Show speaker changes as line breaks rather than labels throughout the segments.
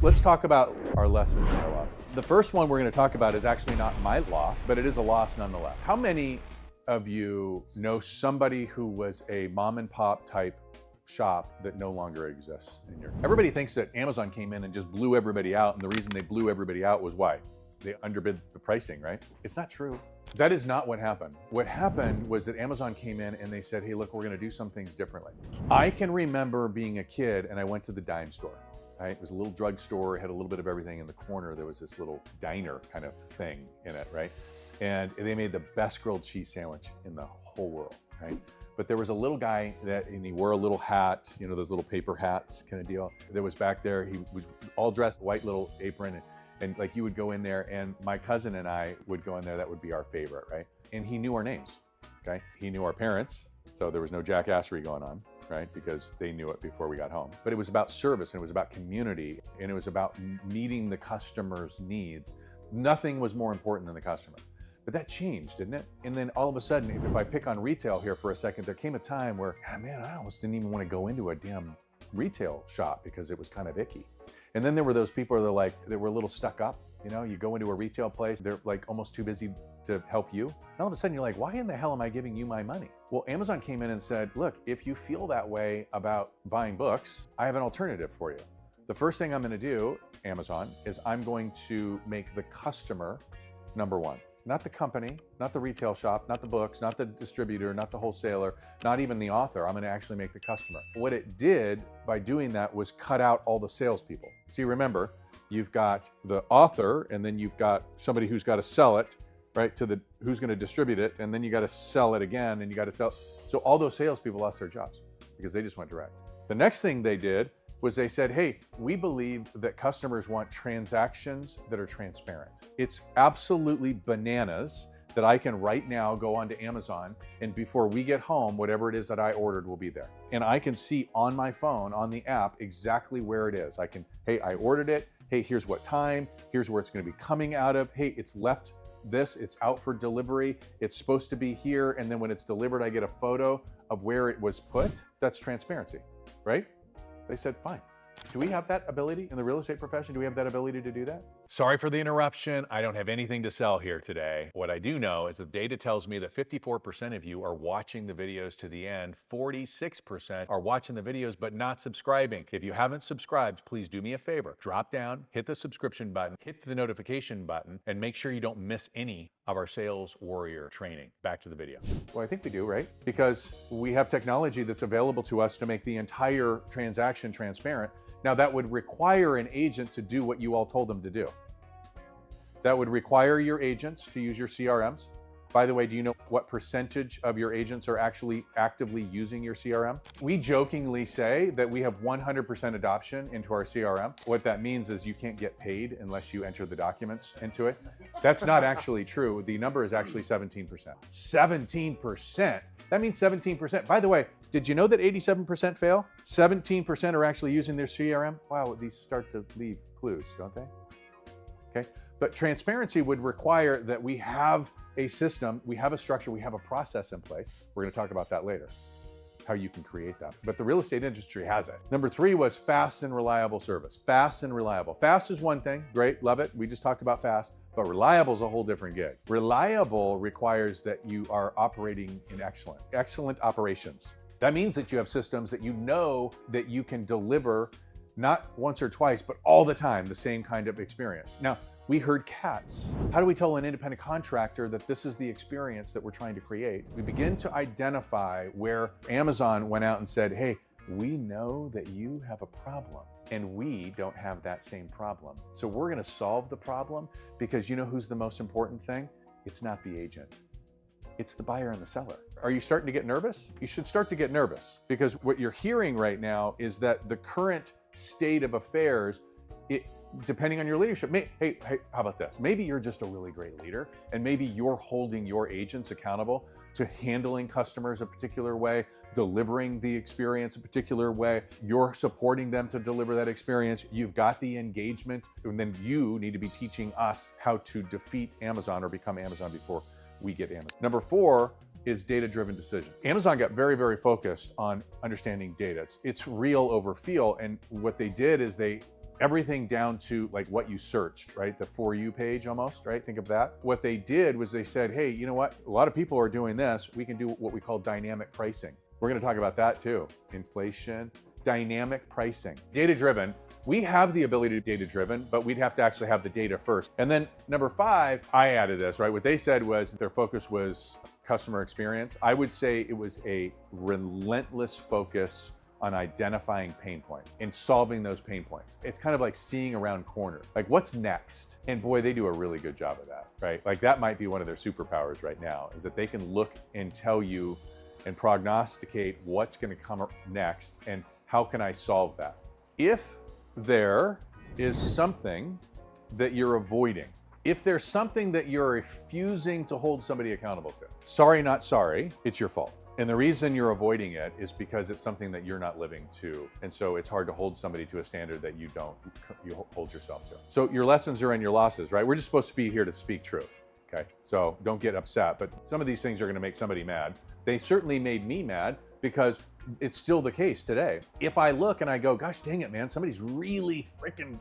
Let's talk about our lessons and our losses. The first one we're going to talk about is actually not my loss, but it is a loss nonetheless. How many of you know somebody who was a mom and pop type shop that no longer exists in your... Everybody thinks that Amazon came in and just blew everybody out, and the reason they blew everybody out was why? They underbid the pricing, right? It's not true. That is not what happened. What happened was that Amazon came in and they said, hey, look, we're going to do some things differently. I can remember being a kid and I went to the dime store. Right? It was a little drugstore, had a little bit of everything in the corner. There was this little diner kind of thing in it, right? And they made the best grilled cheese sandwich in the whole world, right? But there was a little guy and he wore a little hat, you know, those little paper hats kind of deal, that was back there. He was all dressed, white little apron, and like you would go in there, and my cousin and I would go in there. That would be our favorite, right? And he knew our names, okay? He knew our parents, so there was no jackassery going on, right? Because they knew it before we got home. But it was about service, and it was about community, and it was about meeting the customer's needs. Nothing was more important than the customer. But that changed, didn't it? And then all of a sudden, if I pick on retail here for a second, there came a time where, man, I almost didn't even want to go into a damn retail shop because it was kind of icky. And then there were those people that were a little stuck up. You know, you go into a retail place, they're like almost too busy to help you. And all of a sudden you're like, why in the hell am I giving you my money? Well, Amazon came in and said, look, if you feel that way about buying books, I have an alternative for you. The first thing I'm going to do, Amazon, is I'm going to make the customer number one. Not the company, not the retail shop, not the books, not the distributor, not the wholesaler, not even the author. I'm going to actually make the customer. What it did by doing that was cut out all the salespeople. See, remember, you've got the author, and then you've got somebody who's got to sell it, right, to the who's going to distribute it, and then you got to sell it again, and you got to sell. So all those salespeople lost their jobs because they just went direct. The next thing they did was they said, hey, we believe that customers want transactions that are transparent. It's absolutely bananas that I can right now go onto Amazon, and before we get home, whatever it is that I ordered will be there. And I can see on my phone, on the app, exactly where it is. I can, hey, I ordered it. Hey, here's what time. Here's where it's going to be coming out of. Hey, it's left this, it's out for delivery. It's supposed to be here. And then when it's delivered, I get a photo of where it was put. That's transparency, right? They said, fine. Do we have that ability in the real estate profession? Do we have that ability to do that? Sorry for the interruption. I don't have anything to sell here today. What I do know is the data tells me that 54% of you are watching the videos to the end. 46% are watching the videos but not subscribing. If you haven't subscribed, please do me a favor. Drop down, hit the subscription button, hit the notification button, and make sure you don't miss any of our sales warrior training. Back to the video. Well, I think we do, right? Because we have technology that's available to us to make the entire transaction transparent. Now, that would require an agent to do what you all told them to do. That would require your agents to use your CRMs. By the way, do you know what percentage of your agents are actually actively using your CRM? We jokingly say that we have 100% adoption into our CRM. What that means is you can't get paid unless you enter the documents into it. That's not actually true. The number is actually 17%. 17%. That means 17%. By the way, did you know that 87% fail? 17% are actually using their CRM. Wow, these start to leave clues, don't they? Okay, but transparency would require that we have a system, we have a structure, we have a process in place. We're going to talk about that later, how you can create that. But the real estate industry has it. Number 3 was fast and reliable service. Fast and reliable. Fast is one thing, great, love it. We just talked about fast. But reliable is a whole different gig. Reliable requires that you are operating in excellent operations. That means that you have systems that you know that you can deliver not once or twice, but all the time, the same kind of experience. Now, we herd cats. How do we tell an independent contractor that this is the experience that we're trying to create? We begin to identify where Amazon went out and said, hey, we know that you have a problem and we don't have that same problem. So we're gonna solve the problem, because you know who's the most important thing? It's not the agent. It's the buyer and the seller. Are you starting to get nervous? You should start to get nervous, because what you're hearing right now is that the current state of affairs, depending on your leadership, hey, how about this? Maybe you're just a really great leader, and maybe you're holding your agents accountable to handling customers a particular way, delivering the experience a particular way. You're supporting them to deliver that experience. You've got the engagement, and then you need to be teaching us how to defeat Amazon or become Amazon before we get Amazon. Number 4 is data-driven decision. Amazon got very, very focused on understanding data. It's real over feel, and what they did is they everything down to like what you searched, right? The For You page almost, right? Think of that. What they did was they said, hey, you know what? A lot of people are doing this. We can do what we call dynamic pricing. We're going to talk about that too. Inflation, dynamic pricing, data-driven. We have the ability to be data-driven, but we'd have to actually have the data first. And then number 5, I added this, right? What they said was their focus was customer experience. I would say it was a relentless focus on identifying pain points and solving those pain points. It's kind of like seeing around corners, like what's next? And boy, they do a really good job of that, right? Like that might be one of their superpowers right now, is that they can look and tell you and prognosticate what's going to come next and how can I solve that? If there is something that you're avoiding, if there's something that you're refusing to hold somebody accountable to, sorry, not sorry, it's your fault. And the reason you're avoiding it is because it's something that you're not living to. And so it's hard to hold somebody to a standard that you hold yourself to. So your lessons are in your losses, right? We're just supposed to be here to speak truth. Okay, so don't get upset, but some of these things are going to make somebody mad. They certainly made me mad because it's still the case today. If I look and I go, gosh dang it, man, somebody's really freaking,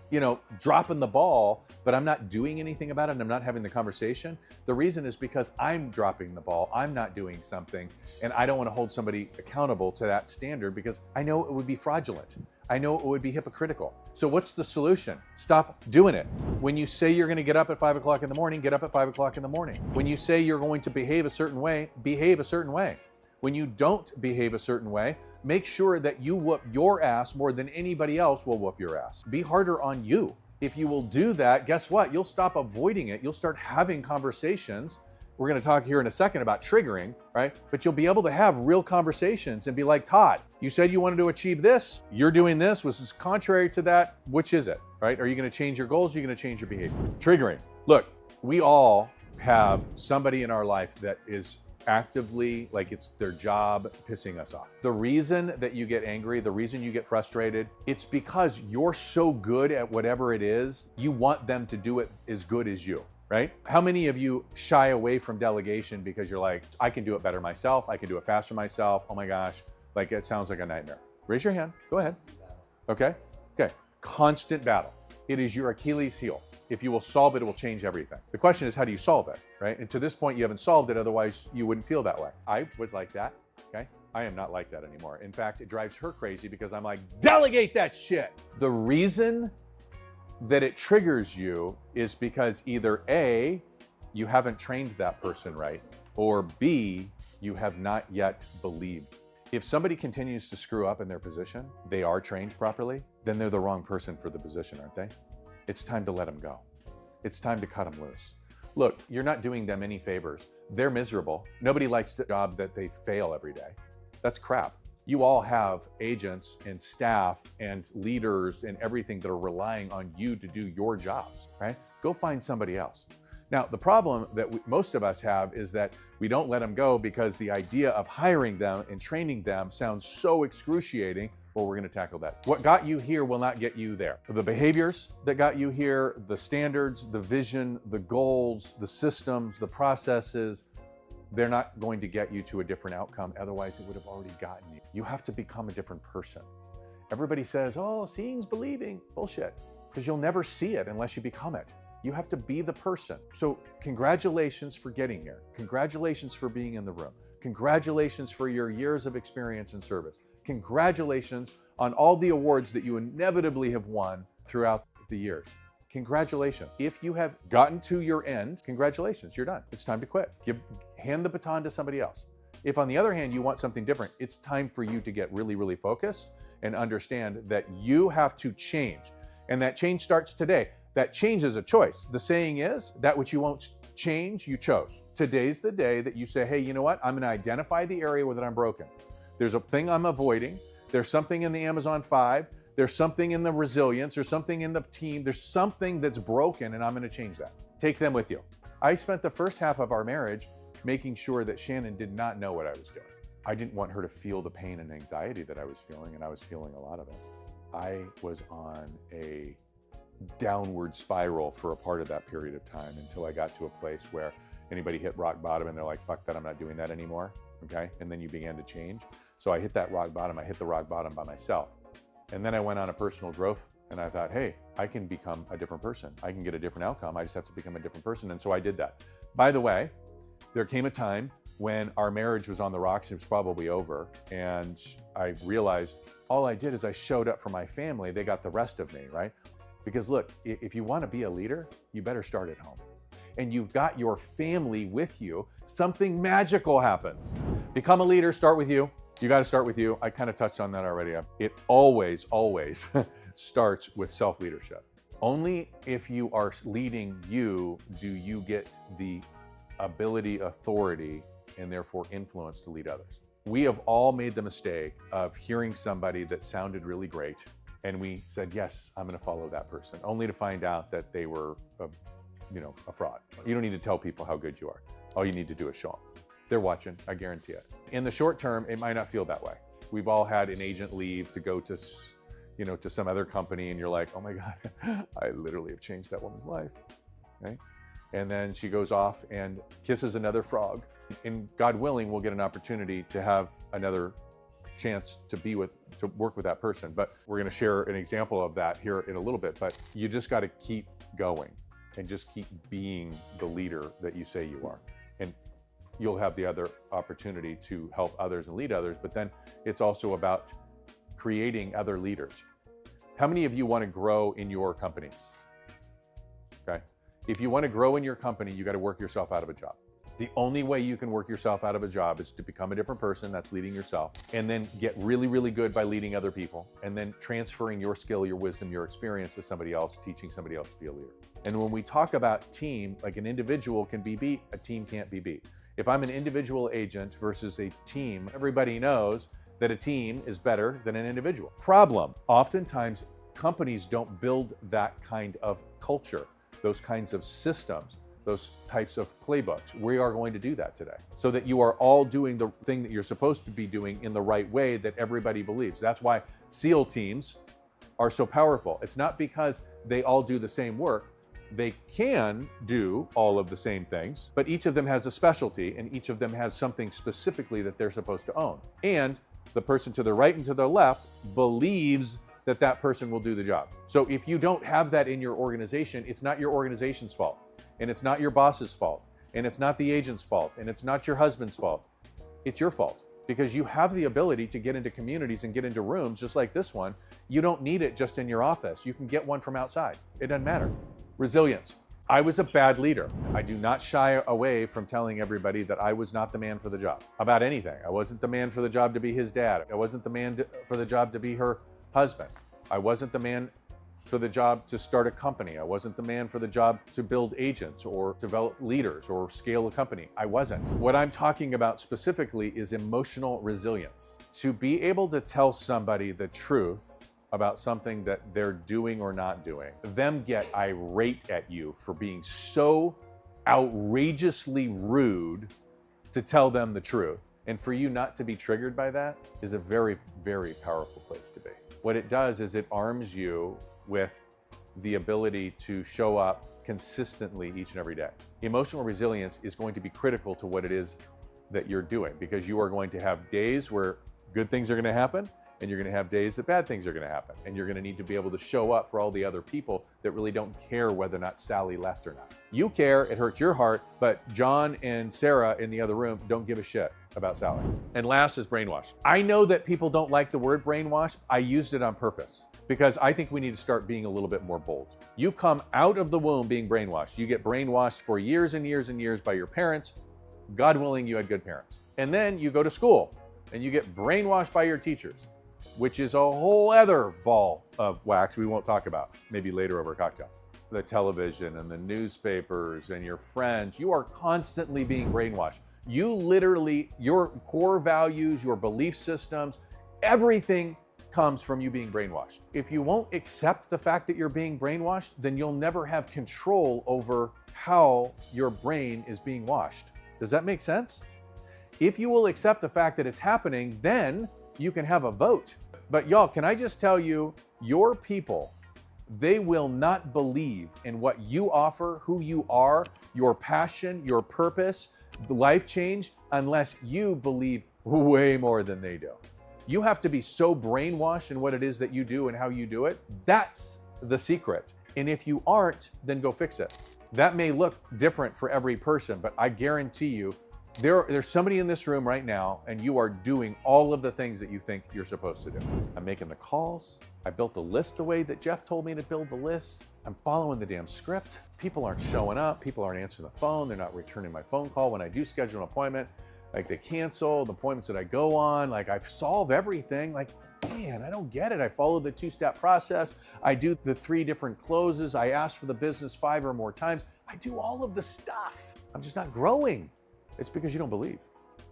dropping the ball, but I'm not doing anything about it and I'm not having the conversation. The reason is because I'm dropping the ball. I'm not doing something, and I don't want to hold somebody accountable to that standard because I know it would be fraudulent. I know it would be hypocritical. So what's the solution? Stop doing it. When you say you're going to get up at 5 o'clock in the morning, get up at 5 o'clock in the morning. When you say you're going to behave a certain way, behave a certain way. When you don't behave a certain way, make sure that you whoop your ass more than anybody else will whoop your ass. Be harder on you. If you will do that, guess what? You'll stop avoiding it. You'll start having conversations. We're going to talk here in a second about triggering, right? But you'll be able to have real conversations and be like, Todd, you said you wanted to achieve this. You're doing this, which is contrary to that. Which is it, right? Are you going to change your goals? Are you going to change your behavior? Triggering. Look, we all have somebody in our life that is actively, like it's their job, pissing us off. The reason that you get angry, the reason you get frustrated, it's because you're so good at whatever it is, you want them to do it as good as you, right? How many of you shy away from delegation because you're like, I can do it better myself, I can do it faster myself, oh my gosh, like it sounds like a nightmare. Raise your hand, go ahead. Okay, constant battle. It is your Achilles heel. If you will solve it, it will change everything. The question is, how do you solve it, right? And to this point, you haven't solved it, otherwise you wouldn't feel that way. I was like that, okay? I am not like that anymore. In fact, it drives her crazy because I'm like, delegate that shit. The reason that it triggers you is because either A, you haven't trained that person right, or B, you have not yet believed. If somebody continues to screw up in their position, they are trained properly, then they're the wrong person for the position, aren't they? It's time to let them go. It's time to cut them loose. Look, you're not doing them any favors. They're miserable. Nobody likes the job that they fail every day. That's crap. You all have agents and staff and leaders and everything that are relying on you to do your jobs, right? Go find somebody else. Now, the problem that most of us have is that we don't let them go because the idea of hiring them and training them sounds so excruciating. Well, we're going to tackle that. What got you here will not get you there. The behaviors that got you here, the standards, the vision, the goals, the systems, the processes, they're not going to get you to a different outcome. Otherwise, it would have already gotten you. You have to become a different person. Everybody says, oh, seeing's believing. Bullshit. Because you'll never see it unless you become it. You have to be the person. So congratulations for getting here. Congratulations for being in the room. Congratulations for your years of experience and service. Congratulations on all the awards that you inevitably have won throughout the years. Congratulations. If you have gotten to your end, congratulations, you're done. It's time to quit. Hand the baton to somebody else. If on the other hand, you want something different, it's time for you to get really, really focused and understand that you have to change. And that change starts today. That change is a choice. The saying is, that which you won't change, you chose. Today's the day that you say, hey, you know what? I'm going to identify the area where that I'm broken. There's a thing I'm avoiding. There's something in the Amazon 5. There's something in the resilience. There's something in the team. There's something that's broken, and I'm going to change that. Take them with you. I spent the first half of our marriage making sure that Shannon did not know what I was doing. I didn't want her to feel the pain and anxiety that I was feeling, and I was feeling a lot of it. I was on a downward spiral for a part of that period of time until I got to a place where anybody hit rock bottom and they're like, fuck that, I'm not doing that anymore. Okay. And then you began to change. So I hit that rock bottom. I hit the rock bottom by myself. And then I went on a personal growth And I thought, hey, I can become a different person. I can get a different outcome. I just have to become a different person. And so I did that. By the way, there came a time when our marriage was on the rocks. It was probably over. And I realized all I did is I showed up for my family. They got the rest of me, right? Because look, if you want to be a leader, you better start at home. And you've got your family with you, something magical happens. Become a leader, start with you. You got to start with you. I kind of touched on that already. It always starts with self-leadership. Only if you are leading you do you get the ability, authority, and therefore influence to lead others. We have all made the mistake of hearing somebody that sounded really great, and we said, yes, I'm going to follow that person, only to find out that they were a fraud. You don't need to tell people how good you are. All you need to do is show them. They're watching, I guarantee it. In the short term, it might not feel that way. We've all had an agent leave to go to some other company, and you're like, oh my God, I literally have changed that woman's life, right? And then she goes off and kisses another frog. And God willing, we'll get an opportunity to have another chance to work with that person. But we're going to share an example of that here in a little bit. But you just got to keep going and just keep being the leader that you say you are. And you'll have the other opportunity to help others and lead others. But then it's also about creating other leaders. How many of you want to grow in your companies? Okay. If you want to grow in your company, you got to work yourself out of a job. The only way you can work yourself out of a job is to become a different person. That's leading yourself, and then get really, really good by leading other people, and then transferring your skill, your wisdom, your experience to somebody else, teaching somebody else to be a leader. And when we talk about team, like an individual can be beat, a team can't be beat. If I'm an individual agent versus a team, everybody knows that a team is better than an individual. Problem, oftentimes companies don't build that kind of culture, those kinds of systems, those types of playbooks. We are going to do that today so that you are all doing the thing that you're supposed to be doing in the right way that everybody believes. That's why SEAL teams are so powerful. It's not because they all do the same work. They can do all of the same things, but each of them has a specialty, and each of them has something specifically that they're supposed to own. And the person to the right and to the left believes that that person will do the job. So if you don't have that in your organization, it's not your organization's fault. And it's not your boss's fault, and it's not the agent's fault, and it's not your husband's fault. It's your fault, because you have the ability to get into communities and get into rooms just like this one. You don't need it just in your office. You can get one from outside. It doesn't matter. Resilience. I was a bad leader. I do not shy away from telling everybody that I was not the man for the job about anything. I wasn't the man for the job to be his dad. I wasn't the man for the job to be her husband. I wasn't the man for the job to start a company. I wasn't the man for the job to build agents or develop leaders or scale a company. I wasn't. What I'm talking about specifically is emotional resilience. To be able to tell somebody the truth about something that they're doing or not doing, them get irate at you for being so outrageously rude to tell them the truth. And for you not to be triggered by that is a very, very powerful place to be. What it does is it arms you with the ability to show up consistently each and every day. Emotional resilience is going to be critical to what it is that you're doing, because you are going to have days where good things are going to happen, and you're going to have days that bad things are going to happen. And you're going to need to be able to show up for all the other people that really don't care whether or not Sally left or not. You care, it hurts your heart, but John and Sarah in the other room don't give a shit about Sally. And last is brainwash. I know that people don't like the word brainwash. I used it on purpose because I think we need to start being a little bit more bold. You come out of the womb being brainwashed. You get brainwashed for years and years and years by your parents. God willing, you had good parents. And then you go to school and you get brainwashed by your teachers, which is a whole other ball of wax we won't talk about, maybe later over a cocktail. The television and the newspapers and your friends, you are constantly being brainwashed. You literally, your core values, your belief systems, everything comes from you being brainwashed. If you won't accept the fact that you're being brainwashed, then you'll never have control over how your brain is being washed. Does that make sense? If you will accept the fact that it's happening, then you can have a vote. But y'all, can I just tell you, your people, they will not believe in what you offer, who you are, your passion, your purpose, the life change, unless you believe way more than they do. You have to be so brainwashed in what it is that you do and how you do it. That's the secret. And if you aren't, then go fix it. That may look different for every person, but I guarantee you, there's somebody in this room right now and you are doing all of the things that you think you're supposed to do. I'm making the calls. I built the list the way that Jeff told me to build the list. I'm following the damn script. People aren't showing up. People aren't answering the phone. They're not returning my phone call. When I do schedule an appointment, like they cancel the appointments that I go on. Like I've solved everything. Like, man, I don't get it. I follow the 2-step process. I do the 3 different closes. I ask for the business 5 or more times. I do all of the stuff. I'm just not growing. It's because you don't believe,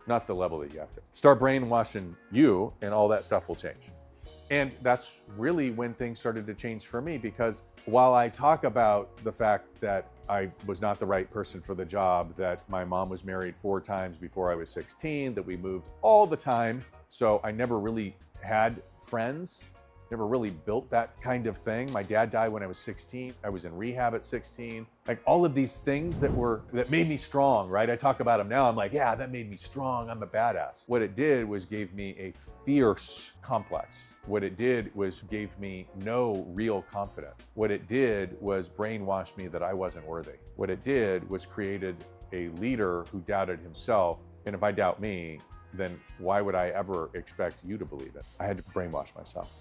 not the level that you have to. Start brainwashing you and all that stuff will change. And that's really when things started to change for me, because while I talk about the fact that I was not the right person for the job, that my mom was married 4 times before I was 16, that we moved all the time, so I never really had friends, never really built that kind of thing. My dad died when I was 16. I was in rehab at 16. Like all of these things that made me strong, right? I talk about them now. I'm like, yeah, that made me strong. I'm a badass. What it did was gave me a fierce complex. What it did was gave me no real confidence. What it did was brainwash me that I wasn't worthy. What it did was created a leader who doubted himself. And if I doubt me, then why would I ever expect you to believe it? I had to brainwash myself.